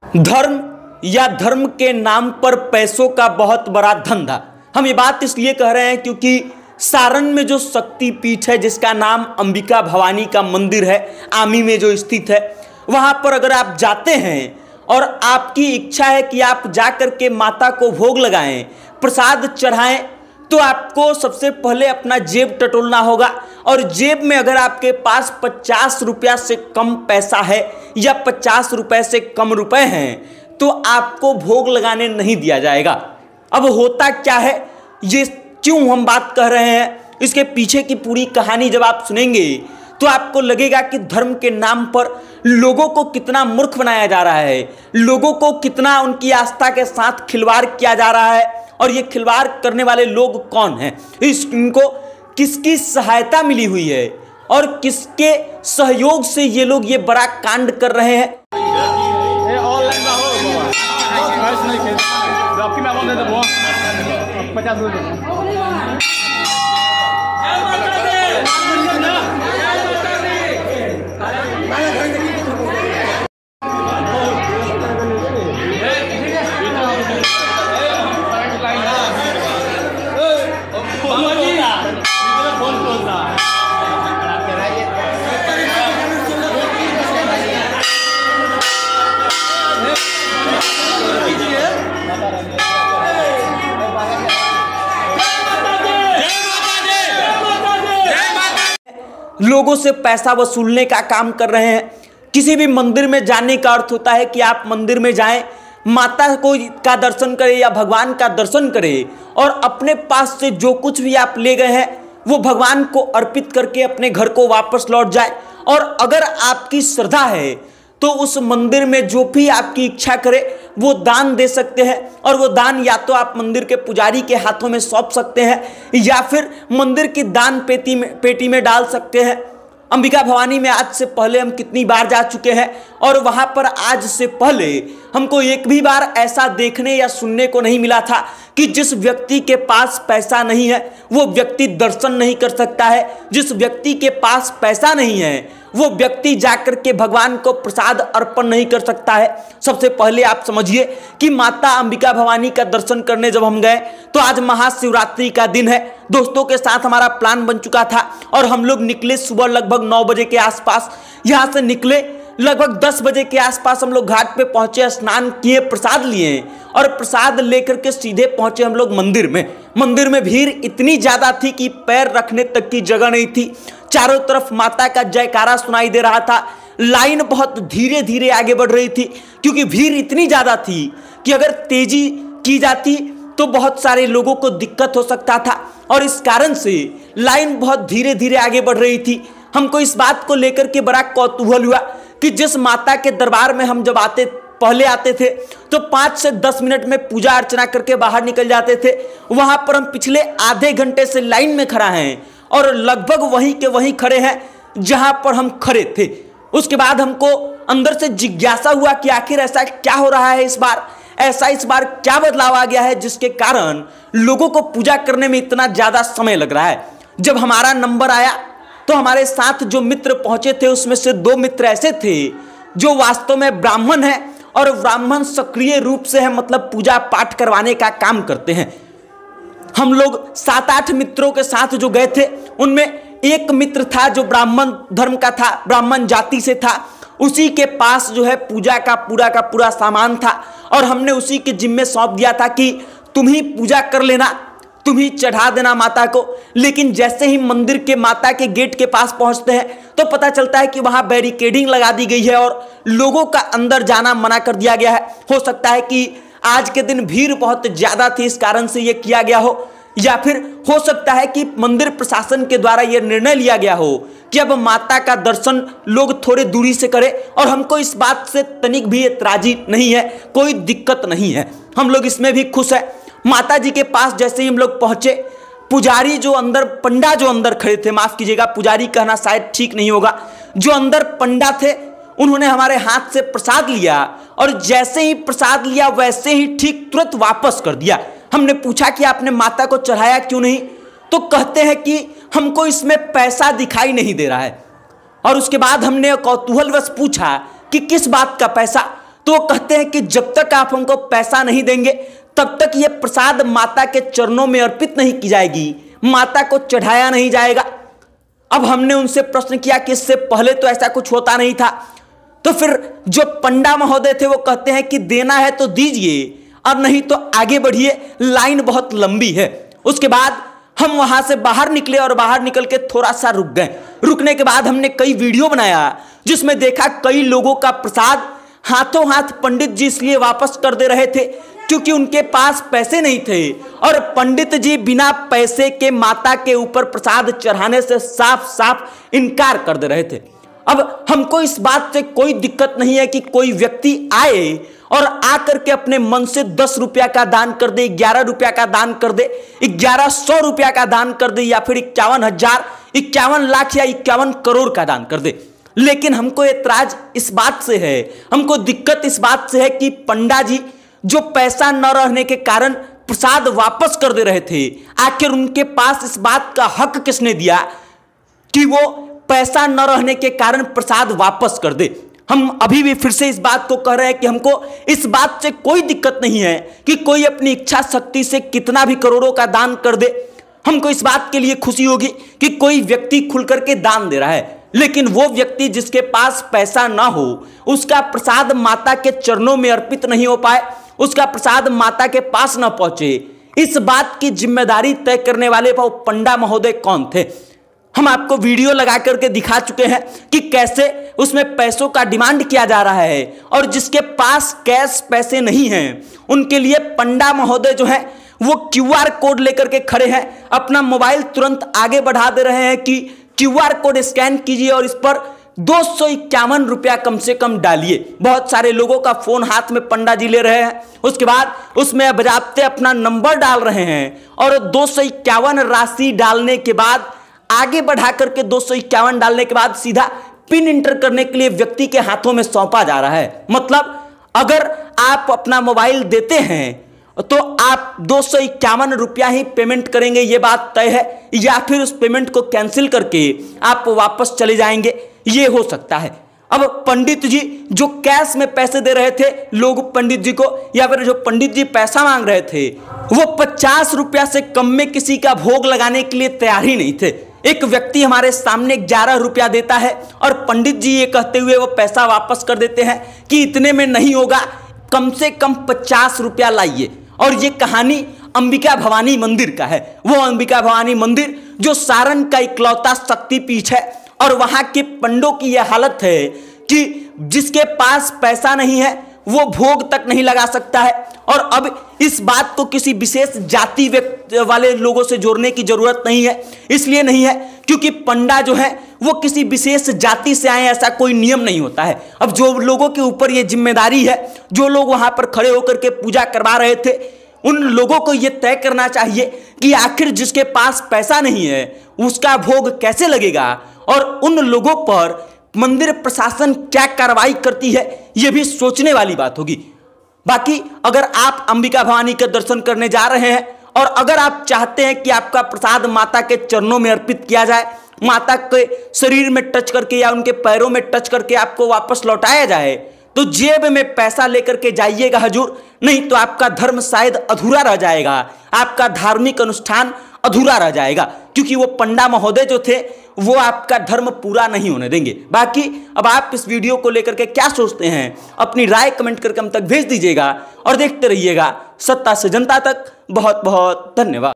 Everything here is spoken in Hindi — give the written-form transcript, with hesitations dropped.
धर्म या धर्म के नाम पर पैसों का बहुत बड़ा धंधा। हम ये बात इसलिए कह रहे हैं क्योंकि सारण में जो शक्ति पीठ है जिसका नाम अंबिका भवानी का मंदिर है, आमी में जो स्थित है, वहाँ पर अगर आप जाते हैं और आपकी इच्छा है कि आप जा कर के माता को भोग लगाएं, प्रसाद चढ़ाएं, तो आपको सबसे पहले अपना जेब टटोलना होगा। और जेब में अगर आपके पास 50 रुपया से कम पैसा है या 50 रुपये से कम रुपए हैं तो आपको भोग लगाने नहीं दिया जाएगा। अब होता क्या है, ये क्यों हम बात कह रहे हैं, इसके पीछे की पूरी कहानी जब आप सुनेंगे तो आपको लगेगा कि धर्म के नाम पर लोगों को कितना मूर्ख बनाया जा रहा है, लोगों को कितना उनकी आस्था के साथ खिलवाड़ किया जा रहा है। और ये खिलवाड़ करने वाले लोग कौन हैं, इनको किसकी सहायता मिली हुई है और किसके सहयोग से ये लोग ये बड़ा कांड कर रहे हैं। लोगों से पैसा वसूलने का काम कर रहे हैं। किसी भी मंदिर में जाने का अर्थ होता है कि आप मंदिर में जाएं, माता को का दर्शन करें या भगवान का दर्शन करें और अपने पास से जो कुछ भी आप ले गए हैं वो भगवान को अर्पित करके अपने घर को वापस लौट जाए। और अगर आपकी श्रद्धा है तो उस मंदिर में जो भी आपकी इच्छा करे वो दान दे सकते हैं। और वो दान या तो आप मंदिर के पुजारी के हाथों में सौंप सकते हैं या फिर मंदिर की दान पेटी में डाल सकते हैं। अंबिका भवानी में आज से पहले हम कितनी बार जा चुके हैं और वहाँ पर आज से पहले हमको एक भी बार ऐसा देखने या सुनने को नहीं मिला था कि जिस व्यक्ति के पास पैसा नहीं है वो व्यक्ति दर्शन नहीं कर सकता है, जिस व्यक्ति के पास पैसा नहीं है वो व्यक्ति जाकर के भगवान को प्रसाद अर्पण नहीं कर सकता है। सबसे पहले आप समझिए कि माता अंबिका भवानी का दर्शन करने जब हम गए तो आज महाशिवरात्रि का दिन है। दोस्तों के साथ हमारा प्लान बन चुका था और हम लोग निकले सुबह लगभग 9 बजे के आसपास। यहाँ से निकले लगभग 10 बजे के आसपास हम लोग घाट पे पहुंचे, स्नान किए, प्रसाद लिए और प्रसाद लेकर के सीधे पहुंचे हम लोग मंदिर में। मंदिर में भीड़ इतनी ज्यादा थी कि पैर रखने तक की जगह नहीं थी। चारों तरफ माता का जयकारा सुनाई दे रहा था। लाइन बहुत धीरे धीरे आगे बढ़ रही थी क्योंकि भीड़ इतनी ज्यादा थी कि अगर तेजी की जाती तो बहुत सारे लोगों को दिक्कत हो सकता था और इस कारण से लाइन बहुत धीरे धीरे आगे बढ़ रही थी। हमको इस बात को लेकर के बड़ा कौतूहल हुआ कि जिस माता के दरबार में हम जब पहले आते थे तो 5 से 10 मिनट में पूजा अर्चना करके बाहर निकल जाते थे, वहां पर हम पिछले आधे घंटे से लाइन में खड़ा हैं और लगभग वहीं के वहीं खड़े हैं जहां पर हम खड़े थे। उसके बाद हमको अंदर से जिज्ञासा हुआ कि आखिर ऐसा क्या हो रहा है इस बार क्या बदलाव आ गया है जिसके कारण लोगों को पूजा करने में इतना ज्यादा समय लग रहा है। जब हमारा नंबर आया तो हमारे साथ जो मित्र पहुंचे थे उसमें से 2 मित्र ऐसे थे जो वास्तव में ब्राह्मण है और ब्राह्मण सक्रिय रूप से है, मतलब पूजा पाठ करवाने का काम करते हैं। हम लोग 7-8 मित्रों के साथ जो गए थे उनमें एक मित्र था जो ब्राह्मण धर्म का था, ब्राह्मण जाति से था। उसी के पास जो है पूजा का पूरा सामान था और हमने उसी के जिम्मे सौंप दिया था कि तुम ही पूजा कर लेना, तुम ही चढ़ा देना माता को। लेकिन जैसे ही मंदिर के माता के गेट के पास पहुंचते हैं तो पता चलता है कि वहां बैरिकेडिंग लगा दी गई है और लोगों का अंदर जाना मना कर दिया गया है। हो सकता है कि आज के दिन भीड़ बहुत ज्यादा थी इस कारण से यह किया गया हो, या फिर हो सकता है कि मंदिर प्रशासन के द्वारा यह निर्णय लिया गया हो कि अब माता का दर्शन लोग थोड़े दूरी से करें। और हमको इस बात से तनिक भी एतराजी नहीं है, कोई दिक्कत नहीं है, हम लोग इसमें भी खुश है। माता जी के पास जैसे ही हम लोग पहुंचे, पुजारी जो अंदर, पंडा जो अंदर खड़े थे, माफ कीजिएगा पुजारी कहना शायद ठीक नहीं होगा, जो अंदर पंडा थे उन्होंने हमारे हाथ से प्रसाद लिया और जैसे ही प्रसाद लिया वैसे ही ठीक तुरंत वापस कर दिया। हमने पूछा कि आपने माता को चढ़ाया क्यों नहीं, तो कहते हैं कि हमको इसमें पैसा दिखाई नहीं दे रहा है। और उसके बाद हमने कौतूहलवश पूछा कि किस बात का पैसा, तो कहते हैं कि जब तक आप हमको पैसा नहीं देंगे तब तक ये प्रसाद माता के चरणों में अर्पित नहीं की जाएगी, माता को चढ़ाया नहीं जाएगा। अब हमने उनसे प्रश्न किया कि इससे पहले तो ऐसा कुछ होता नहीं था। तो फिर जो पंडा महोदय थे वो कहते हैं कि देना है तो दीजिए और नहीं तो आगे बढ़िए, लाइन बहुत लंबी है। उसके बाद हम वहां से बाहर निकले और बाहर निकल के थोड़ा सा रुक गए। रुकने के बाद हमने कई वीडियो बनाया जिसमें देखा कई लोगों का प्रसाद हाथों हाथ पंडित जी इसलिए वापस कर दे रहे थे क्योंकि उनके पास पैसे नहीं थे और पंडित जी बिना पैसे के माता के ऊपर प्रसाद चढ़ाने से साफ साफ इनकार कर दे रहे थे। अब हमको इस बात से कोई दिक्कत नहीं है कि कोई व्यक्ति आए और आकर के अपने मन से 10 रुपया का दान कर दे, 11 रुपया का दान कर दे, 1100 रुपया का दान कर दे या फिर 51,000, 51 लाख या 51 करोड़ का दान कर दे। लेकिन हमको एतराज इस बात से है, हमको दिक्कत इस बात से है कि पंडा जी जो पैसा न रहने के कारण प्रसाद वापस कर दे रहे थे, आखिर उनके पास इस बात का हक किसने दिया कि वो पैसा न रहने के कारण प्रसाद वापस कर दे। हम अभी भी फिर से इस बात को कह रहे हैं कि हमको इस बात से कोई दिक्कत नहीं है कि कोई अपनी इच्छा शक्ति से कितना भी करोड़ों का दान कर दे। हमको इस बात के लिए खुशी होगी कि कोई व्यक्ति खुल करके दान दे रहा है, लेकिन वो व्यक्ति जिसके पास पैसा ना हो, उसका प्रसाद माता के चरणों में अर्पित नहीं हो पाए, उसका प्रसाद माता के पास ना पहुंचे, इस बात की जिम्मेदारी तय करने वाले वो पंडा महोदय कौन थे? हम आपको वीडियो लगा करके दिखा चुके हैं कि कैसे उसमें पैसों का डिमांड किया जा रहा है और जिसके पास कैश पैसे नहीं हैं उनके लिए पंडा महोदय जो है वो QR कोड लेकर के खड़े हैं, अपना मोबाइल तुरंत आगे बढ़ा दे रहे हैं कि QR कोड स्कैन कीजिए और इस पर 251 रुपया कम से कम डालिए। बहुत सारे लोगों का फोन हाथ में पंडा जी ले रहे हैं, उसके बाद उसमें बजाते अपना नंबर डाल रहे हैं और 251 राशि डालने के बाद आगे बढ़ा करके 251 डालने के बाद सीधा पिन इंटर करने के लिए व्यक्ति के हाथों में सौंपा जा रहा है। मतलब अगर आप अपना मोबाइल देते हैं तो आप 251 रुपया ही पेमेंट करेंगे, ये बात तय है, या फिर उस पेमेंट को कैंसिल करके आप वापस चले जाएंगे, ये हो सकता है। अब पंडित जी जो कैश में पैसे दे रहे थे लोग पंडित जी को, या फिर जो पंडित जी पैसा मांग रहे थे वो 50 रुपया से कम में किसी का भोग लगाने के लिए तैयार ही नहीं थे। एक व्यक्ति हमारे सामने 11 रुपया देता है और पंडित जी ये कहते हुए वो पैसा वापस कर देते हैं कि इतने में नहीं होगा, कम से कम 50 रुपया लाइए। और ये कहानी अंबिका भवानी मंदिर का है, वो अंबिका भवानी मंदिर जो सारण का इकलौता शक्तिपीठ है और वहां के पंडों की यह हालत है कि जिसके पास पैसा नहीं है वो भोग तक नहीं लगा सकता है। और अब इस बात को किसी विशेष जाति वाले लोगों से जोड़ने की जरूरत नहीं है, इसलिए नहीं है क्योंकि पंडा जो है वो किसी विशेष जाति से आए ऐसा कोई नियम नहीं होता है। अब जो लोगों के ऊपर ये जिम्मेदारी है, जो लोग वहां पर खड़े होकर के पूजा करवा रहे थे, उन लोगों को यह तय करना चाहिए कि आखिर जिसके पास पैसा नहीं है उसका भोग कैसे लगेगा और उन लोगों पर मंदिर प्रशासन क्या कार्रवाई करती है, यह भी सोचने वाली बात होगी। बाकी अगर आप अंबिका भवानी के दर्शन करने जा रहे हैं और अगर आप चाहते हैं कि आपका प्रसाद माता के चरणों में अर्पित किया जाए, माता के शरीर में टच करके या उनके पैरों में टच करके आपको वापस लौटाया जाए, तो जेब में पैसा लेकर के जाइएगा हजूर, नहीं तो आपका धर्म शायद अधूरा रह जाएगा, आपका धार्मिक अनुष्ठान अधूरा रह जाएगा, क्योंकि वो पंडा महोदय जो थे वो आपका धर्म पूरा नहीं होने देंगे। बाकी अब आप इस वीडियो को लेकर के क्या सोचते हैं, अपनी राय कमेंट करके हम तक भेज दीजिएगा और देखते रहिएगा सत्ता से जनता तक। बहुत बहुत धन्यवाद।